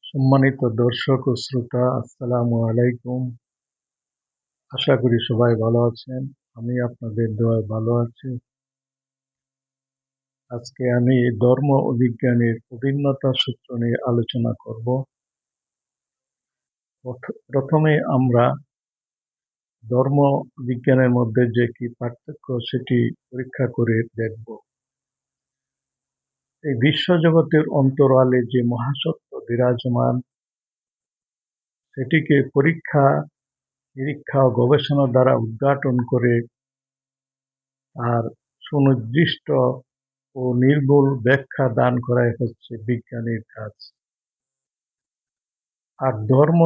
সম্মানিত দর্শক ও শ্রোতা, আসসালামু আলাইকুম। আশা করি সবাই ভালো আছেন। আমি আপনাদের দোয়ায় ভালো আছি। আজকে আমি ধর্ম ও বিজ্ঞানের অভিন্নতা সূত্র নিয়ে আলোচনা করব। প্রথমে আমরা ধর্ম বিজ্ঞানের মধ্যে যে কি পার্থক্য সেটি পরীক্ষা করে দেখব। এই বিশ্বজগতের অন্তরালে যে মহাসত্য বিরাজমান, সেটিকে পরীক্ষা নিরীক্ষা ও গবেষণা দ্বারা উদ্ঘাটন করে আর সুনির্দিষ্ট ও নির্ভুল ব্যাখ্যা দান করাই হচ্ছে বিজ্ঞানের কাজ। আর ধর্ম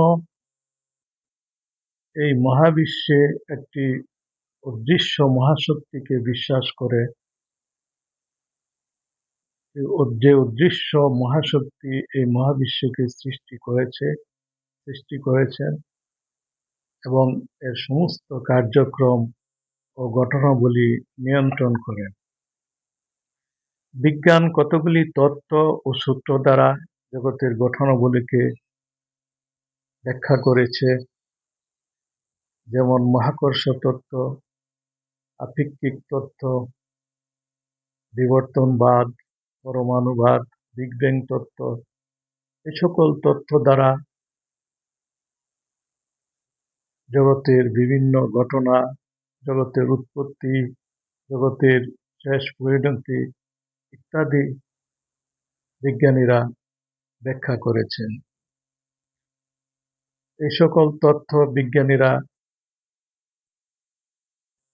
এই মহাবিশ্বে একটি অদৃশ্য মহাশক্তিকে বিশ্বাস করে। যে অদৃশ্য মহাশক্তি এই মহাবিশ্বকে সৃষ্টি করেছেন এবং এর সমস্ত কার্যক্রম ও ঘটনাবলী নিয়ন্ত্রণ করেন। বিজ্ঞান কতগুলি তত্ত্ব ও সূত্র দ্বারা জগতের ঘটনাবলীকে ব্যাখ্যা করেছে, যেমন মহাকর্ষ তত্ত্ব, আপেক্ষিক তত্ত্ব, বিবর্তনবাদ, পরমাণুবাদ, বিগ ব্যাং তত্ত্ব। এই সকল তত্ত্ব দ্বারা জগতের বিভিন্ন ঘটনা, জগতের উৎপত্তি, জগতের শেষ পরিণতি ইত্যাদি বিজ্ঞানীরা ব্যাখ্যা করেছেন। এই সকল তথ্য বিজ্ঞানীরা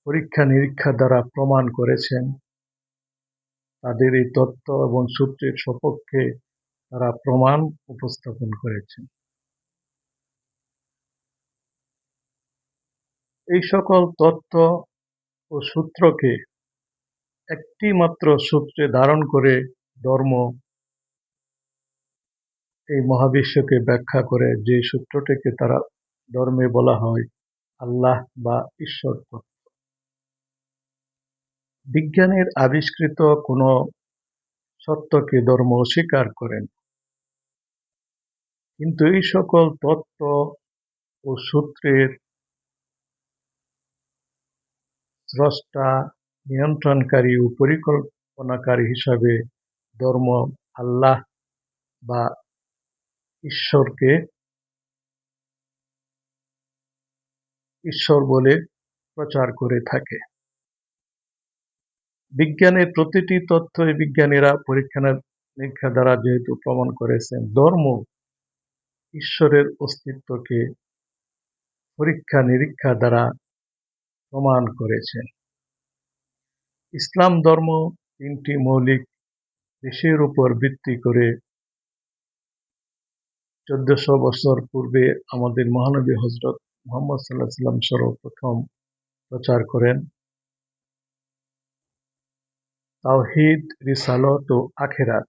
পরীক্ষা নিরীক্ষা দ্বারা প্রমাণ করেছেন। তাদের এই তত্ত্ব এবং সূত্রের সপক্ষে তারা প্রমাণ উপস্থাপন করেছেন। এই সকল তত্ত্ব ও সূত্রকে একটি মাত্র সূত্রে ধারণ করে ধর্ম এই মহাবিশ্বকে ব্যাখ্যা করে, যে সূত্রটিকে তারা ধর্মে বলা হয় আল্লাহ বা ঈশ্বর তত্ত্ব। বিজ্ঞানের আবিষ্কৃত কোনো সত্যকে ধর্ম অস্বীকার করেন, কিন্তু এই সকল তত্ত্ব ও সূত্রের স্রষ্টা, নিয়ন্ত্রণকারী ও পরিকল্পনাকারী হিসাবে ধর্ম আল্লাহ বা ঈশ্বরকে ঈশ্বর বলে প্রচার করে থাকে। বিজ্ঞানের প্রতিটি তথ্যই বিজ্ঞানীরা পরীক্ষা নিরীক্ষা দ্বারা যেহেতু প্রমাণ করেছেন, ধর্ম ঈশ্বরের অস্তিত্বকে পরীক্ষা নিরীক্ষা দ্বারা প্রমাণ করেছেন। ইসলাম ধর্ম তিনটি মৌলিক বিষয়ের উপর ভিত্তি করে 1400 বছর পূর্বে আমাদের মহানবী হযরত মুহাম্মদ সাল্লাল্লাহু আলাইহি ওয়াসাল্লাম সর্বপ্রথম প্রচার করেন। তাওহীদ, রিসালত ও আখিরাত।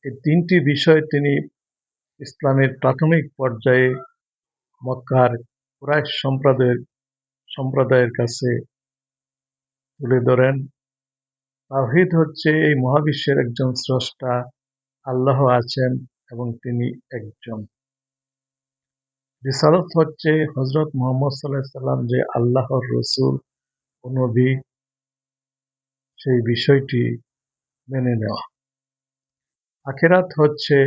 এই তিনটি বিষয় তিনি ইসলামের প্রাথমিক পর্যায়ে মক্কার কুরাইশ সম্প্রদায়ের কাছে তুলে ধরেন। তাওহীদ হচ্ছে এই মহাবিশ্বের একজন স্রষ্টা আল্লাহ আছেন এবং তিনি একজন। রিসালত হচ্ছে হযরত মুহাম্মদ সাল্লাল্লাহু আলাইহি ওয়াসাল্লাম যে আল্লাহর রাসূল ও নবী, সেই বিষয়টি মেনে নেওয়া। আখিরাত হচ্ছে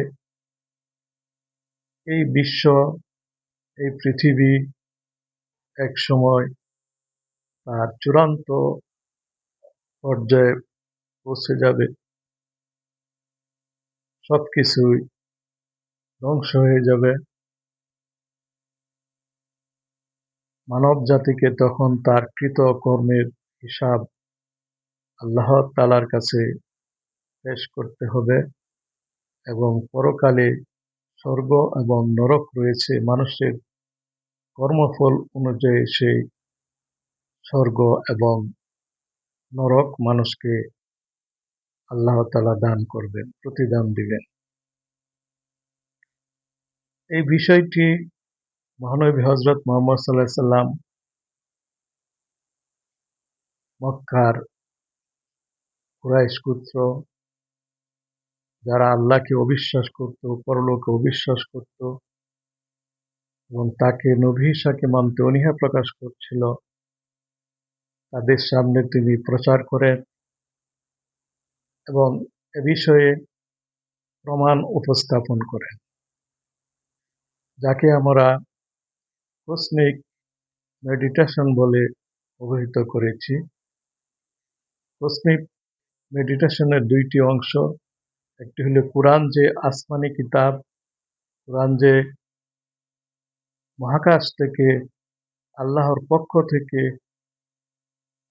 এই বিশ্ব, এই পৃথিবী এক সময় তার চূড়ান্ত পর্যায়ে পৌঁছে যাবে, সবকিছুই ধ্বংস হয়ে যাবে। মানব জাতিকে তখন তার কৃত কর্মের হিসাব আল্লাহ তাআলার কাছে পেশ করতে হবে এবং পরকালে স্বর্গ এবং নরক রয়েছে। মানুষের কর্মফল অনুযায়ী সেই স্বর্গ এবং নরক মানুষকে আল্লাহ তাআলা দান করবেন, প্রতিদান দিবেন। এই বিষয়টি মহানবী হযরত মুহাম্মদ সাল্লাল্লাহু আলাইহি ওয়াসাল্লাম মক্কার কুরাইশ গোত্র যারা আল্লাহকে অবিশ্বাস করত, পরলোকে অবিশ্বাস করত এবং তাকে নবী ঈসাকে মানতে অনীহা প্রকাশ করছিল, তাদের সামনে তিনি প্রচার করেন এবং এ বিষয়ে প্রমাণ উপস্থাপন করেন, যাকে আমরা কসমিক মেডিটেশন বলে অভিহিত করেছি। কসমিক মেডিটেশনের দুইটি অংশ, একটি হলো কুরআন যে আসমানি কিতাব, কুরআন যে মহাকাশ থেকে আল্লাহর পক্ষ থেকে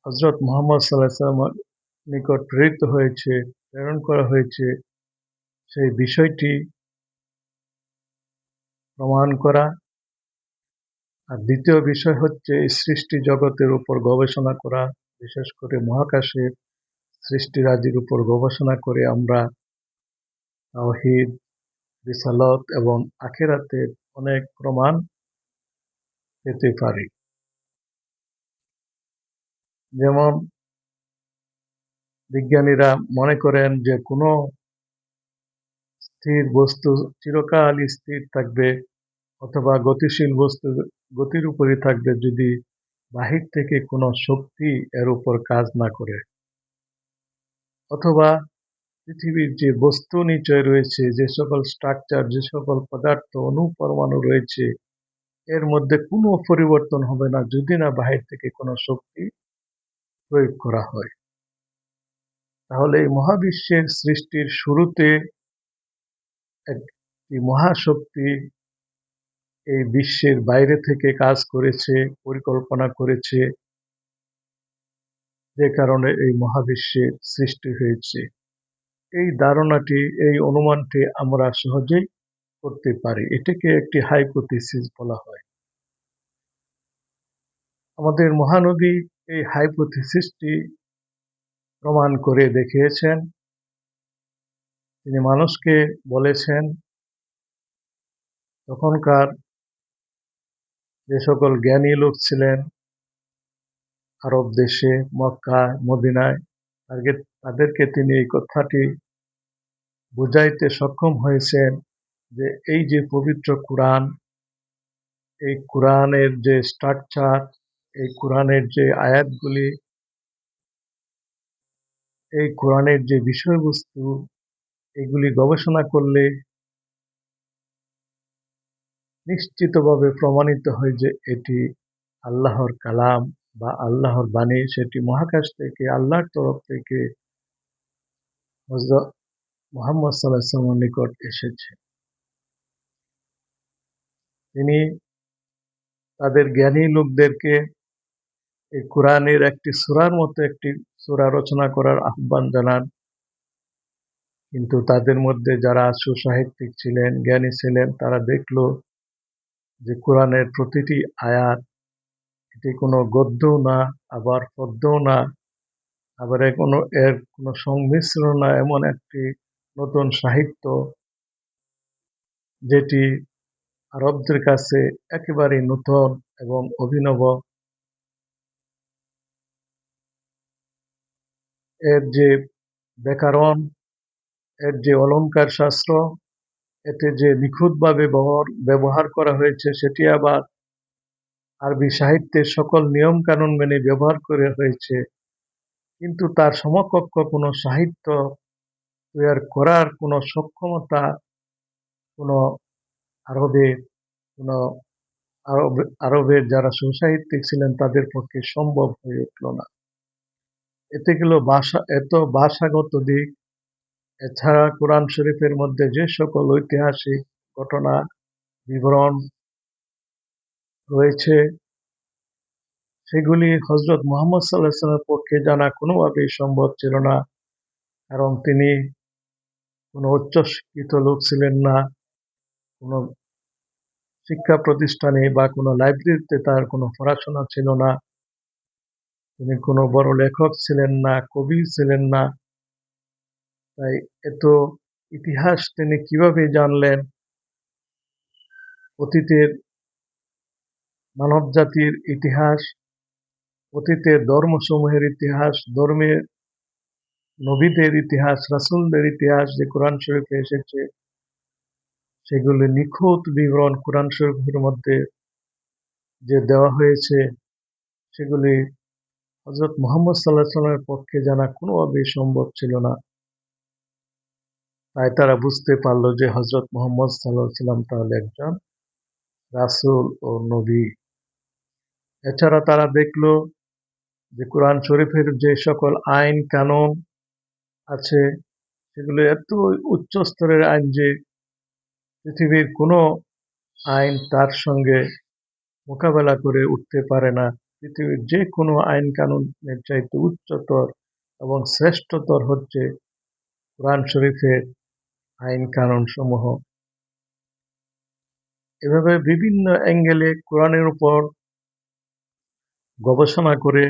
হযরত মুহাম্মদ সাল্লাল্লাহু আলাইহি ওয়াসাল্লামের নিকট প্রেরিত হয়েছে, প্রেরণ করা হয়েছে, সেই বিষয়টি প্রমাণ করা। আর দ্বিতীয় বিষয় হচ্ছে এই সৃষ্টি জগতের উপর গবেষণা করা, বিশেষ করে মহাকাশের সৃষ্টিরাজির উপর গবেষণা করে আমরা তাওহীদ, রিসালাত এবং আখিরাতের অনেক প্রমাণ পেতে পারি। যেমন বিজ্ঞানীরা মনে করেন যে কোনো স্থির বস্তু চিরকালই স্থির থাকবে অথবা গতিশীল বস্তু গতির উপরই থাকবে যদি বাহির থেকে কোনো শক্তি এর উপর কাজ না করে, অথবা পৃথিবীর যে বস্তু নিচয় রয়েছে, যে সকল স্ট্রাকচার, যে সকল পদার্থ অণু পরমাণু রয়েছে, এর মধ্যে কোনো পরিবর্তন হবে না যদি না বাহির থেকে কোনো শক্তি প্রয়োগ করা হয়। তাহলে এই মহাবিশ্বের সৃষ্টির শুরুতে একটি মহাশক্তি এই বিশ্বের বাইরে থেকে কাজ করেছে, পরিকল্পনা করেছে, যে কারণে এই মহাবিশ্বের সৃষ্টি হয়েছে। এই ধারণাটি, এই অনুমানটি আমরা সহজেই করতে পারি। এটাকে একটি হাইপোথিসিস বলা হয়। আমাদের মহানবী এই হাইপোথিসিসটি প্রমাণ করে দেখিয়েছেন। তিনি মানুষকে বলেছেন, তখনকার যে সকল জ্ঞানী লোক ছিলেন আরব দেশে, মক্কা, মদিনায়, তাদেরকে তিনি এই কথাটি বুঝাইতে সক্ষম হয়েছেন যে এই যে পবিত্র কুরআন, এই কুরআনের যে স্ট্রাকচার, এই কুরআনের যে আয়াতগুলি, এই কুরআনের যে বিষয়বস্তু, এগুলি গবেষণা করলে নিশ্চিতভাবে প্রমাণিত হয় যে এটি আল্লাহর কালাম বা আল্লাহর বাণী, সেটি মহাকাশ থেকে আল্লাহর তরফ থেকে হযরত মুহাম্মদ সাল্লাল্লাহু আলাইহি ওয়াসাল্লামের নিকট এসেছে। তিনি তাদের জ্ঞানী লোকদেরকে এই কুরআনের একটি সূরার মতো একটি সূরা রচনা করার আহ্বান জানান, কিন্তু তাদের মধ্যে যারা সুসাহিত্যিক ছিলেন, জ্ঞানী ছিলেন, তারা দেখল যে কুরআনের প্রতিটি আয়াত, এটি কোনো গদ্যও না, আবার পদ্যও না, আবার এর কোনো সংমিশ্রণ না, এমন একটি নতুন সাহিত্য যেটি আরবদের কাছে একেবারেই নতুন এবং অভিনব। এর যে ব্যাকরণ, এর যে অলঙ্কার শাস্ত্র, এতে যে নিখুঁতভাবে ব্যবহার করা হয়েছে, সেটি আবার আরবি সাহিত্যের সকল নিয়ম কানুন মেনে ব্যবহার করে হয়েছে, কিন্তু তার সমকক্ষ কোনো সাহিত্য তৈরি করার কোনো সক্ষমতা কোনো আরবের কোনো আরবের যারা সুসাহিত্যিক ছিলেন তাদের পক্ষে সম্ভব হয়ে উঠল না। এতে গেল এত ভাষাগত দিক। এছাড়া কোরআন শরীফের মধ্যে যে সকল ঐতিহাসিক ঘটনা বিবরণ রয়েছে, সেগুলি হযরত মুহাম্মদ সাল্লাল্লাহু আলাইহি ওয়াসাল্লামের পক্ষে জানা কোনোভাবেই সম্ভব ছিল না, কারণ তিনি কোনো উচ্চশিক্ষিত লোক ছিলেন না। কোনো শিক্ষা প্রতিষ্ঠানে বা কোনো লাইব্রেরিতে তার কোনো পড়াশোনা ছিল না। তিনি কোনো বড় লেখক ছিলেন না, কবি ছিলেন না। তাই এত ইতিহাস তিনি কিভাবে জানলেন? অতীতের মানবজাতির ইতিহাস, অতীতের ধর্মসমূহের ইতিহাস, ধর্মের নবীদের ইতিহাস, রাসূলদের ইতিহাস যে কোরআন শরীফে এসেছে, সেগুলি নিখুঁত বিবরণ কোরআন শরীফের মধ্যে যে দেওয়া হয়েছে, সেগুলি হযরত মুহাম্মদ সাল্লাল্লাহু আলাইহি ওয়াসাল্লামের পক্ষে জানা কোনোভাবেই সম্ভব ছিল না। তাই তারা বুঝতে পারল যে হযরত মুহাম্মদ সাল্লাল্লাহু আলাইহি ওয়াসাল্লাম তাহলে একজন রাসূল ও নবী। এছাড়া তারা দেখল যে কোরআন শরীফের যে সকল আইন কানুন আছে, সেগুলো এত উচ্চ স্তরের আইন যে পৃথিবীর কোনো আইন তার সঙ্গে মোকাবেলা করে উঠতে পারে না। পৃথিবীর যে কোনো আইন কানুনের চাইতে উচ্চতর এবং শ্রেষ্ঠতর হচ্ছে কোরআন শরীফের আইন কানুন সমূহ। এভাবে বিভিন্ন অ্যাঙ্গেলে কোরআনের উপর গবেষণা করে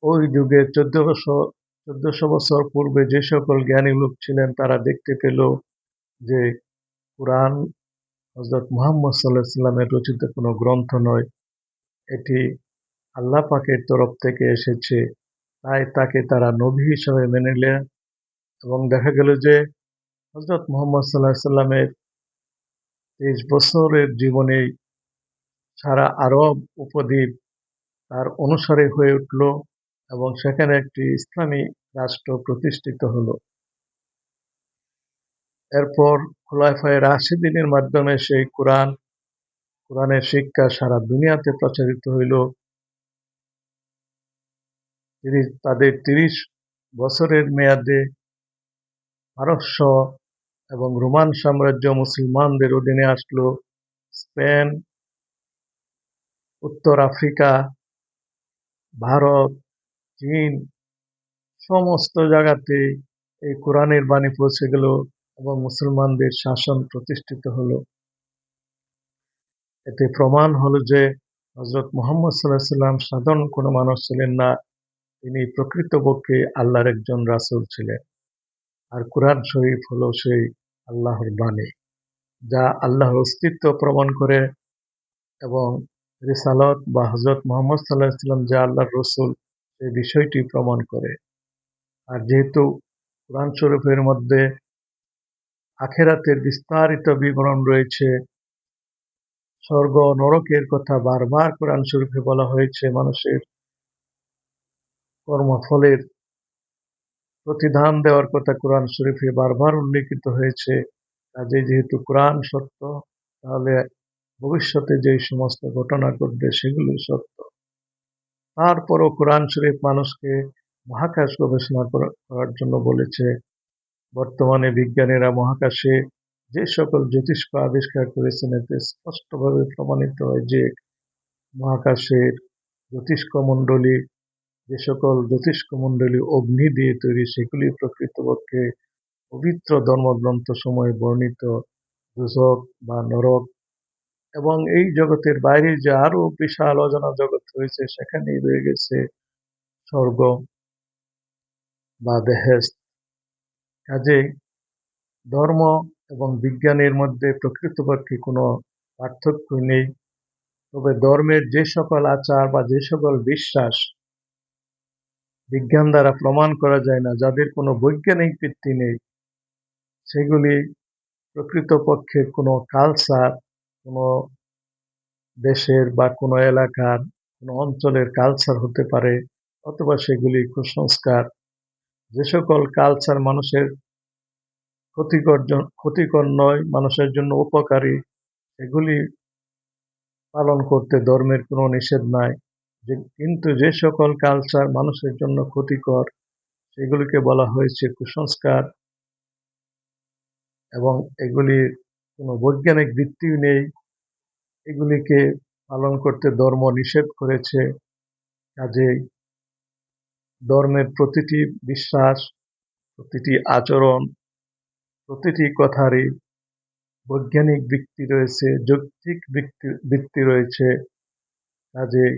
ওই যুগে ১৪০০ বছর পূর্বে যে সকল জ্ঞানী লোক ছিলেন, তারা দেখতে পেল যে কোরআন হযরত মুহাম্মদ সাল্লাল্লাহু আলাইহি ওয়াসাল্লামের রচিত কোনো গ্রন্থ নয়, এটি আল্লাহ পাকের তরফ থেকে এসেছে। তাই তাকে তারা নবী হিসাবে মেনে নিলেন এবং দেখা গেল যে হযরত মুহাম্মদ সাল্লাল্লাহু আলাইহি ওয়াসাল্লামের ২৩ বছরের জীবনেই সারা আরব উপদ্বীপ তার অনুসারী হয়ে উঠল এবং সেখানে একটি ইসলামী রাষ্ট্র প্রতিষ্ঠিত হল। এরপর খুলাফায়ে রাশিদিনের মাধ্যমে সেই কোরআনের শিক্ষা সারা দুনিয়াতে প্রচারিত হইল। তাদের ৩০ বছরের মেয়াদে পারস্য এবং রোমান সাম্রাজ্য মুসলমানদের অধীনে আসলো। স্পেন, উত্তর আফ্রিকা, ভারত, চীন সমস্ত জায়গাতে এই কোরআনের বাণী পৌঁছে গেল এবং মুসলমানদের শাসন প্রতিষ্ঠিত হলো। এতে প্রমাণ হলো যে হযরত মুহাম্মদ সাল্লাল্লাহু আলাইহি ওয়াসাল্লাম সাধারণ কোনো মানুষ ছিলেন না, তিনি প্রকৃতপক্ষে আল্লাহর একজন রাসূল ছিলেন। আর কোরআন শরীফ হলো সেই আল্লাহর বাণী, যা আল্লাহর অস্তিত্ব প্রমাণ করে এবং রিসালাত বা হযরত মুহাম্মদ সাল্লাল্লাহু আলাইহি ওয়াসাল্লাম যে আল্লাহর রাসূল, সেই বিষয়টি প্রমাণ করে। আর যেহেতু কোরআন শরীফের মধ্যে আখিরাতের বিস্তারিত বিবরণ রয়েছে, স্বর্গ নরকের কথা বারবার কোরআন শরীফে বলা হয়েছে, মানুষের কর্মফলের প্রতিদান দেওয়ার কথা কোরআন শরীফে বারবার উল্লেখিত হয়েছে। কাজেই যেহেতু কোরআন সত্য, তাহলে ভবিষ্যতে যে সমস্ত ঘটনা ঘটবে সেগুলো সত্য। তারপরও কোরআন শরীফ মানুষকে মহাকাশ গবেষণা করার জন্য বলেছে। বর্তমানে বিজ্ঞানীরা মহাকাশে যে সকল জ্যোতিষ্ক আবিষ্কার করেছেন, এতে স্পষ্টভাবে প্রমাণিত হয় যে মহাকাশের জ্যোতিষ্কমণ্ডলী, যে সকল জ্যোতিষ্কমণ্ডলী অগ্নি দিয়ে তৈরি, সেগুলি প্রকৃতপক্ষে পবিত্র ধর্মগ্রন্থ সময়ে বর্ণিত দোজখ বা নরক এবং এই জগতের বাইরে যে আরো বিশাল অজানা জগৎ রয়েছে, সেখানেই রয়ে গেছে স্বর্গ বা বেহেশত। কাজেই ধর্ম এবং বিজ্ঞানের মধ্যে প্রকৃতপক্ষে কোনো পার্থক্য নেই। তবে ধর্মের যে সকল আচার বা যে সকল বিশ্বাস বিজ্ঞান দ্বারা প্রমাণ করা যায় না, যাদের কোনো বৈজ্ঞানিক ভিত্তি নেই, সেগুলি প্রকৃতপক্ষে কোনো কালচার, কোনো দেশের বা কোনো এলাকার, কোনো অঞ্চলের কালচার হতে পারে, অথবা সেগুলি কুসংস্কার। যে সকল কালচার মানুষের ক্ষতিকর নয়, মানুষের জন্য উপকারী, সেগুলি পালন করতে ধর্মের কোনো নিষেধ নাই। কিন্তু যে সকল কালচার মানুষের জন্য ক্ষতিকর, সেগুলিকে বলা হয়েছে কুসংস্কার এবং এগুলির কোনো বৈজ্ঞানিক ভিত্তিও নেই, এগুলিকে পালন করতে ধর্ম নিষেধ করেছে। কাজেই ধর্মের প্রতিটি বিশ্বাস, প্রতিটি আচরণ, প্রতিটি কথারই বৈজ্ঞানিক ভিত্তি রয়েছে, যৌক্তিক ভিত্তি রয়েছে। কাজেই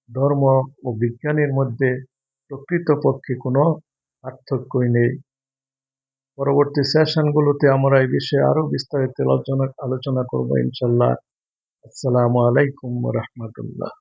ধর্ম ও বিজ্ঞানের মধ্যে প্রকৃতপক্ষে কোনো পার্থক্যই নেই। পরবর্তী সেশনগুলোতে আমরা এই বিষয়ে আরো বিস্তারিত আলোচনা করব ইনশাআল্লাহ। আসসালামু আলাইকুম ওয়া রাহমাতুল্লাহ।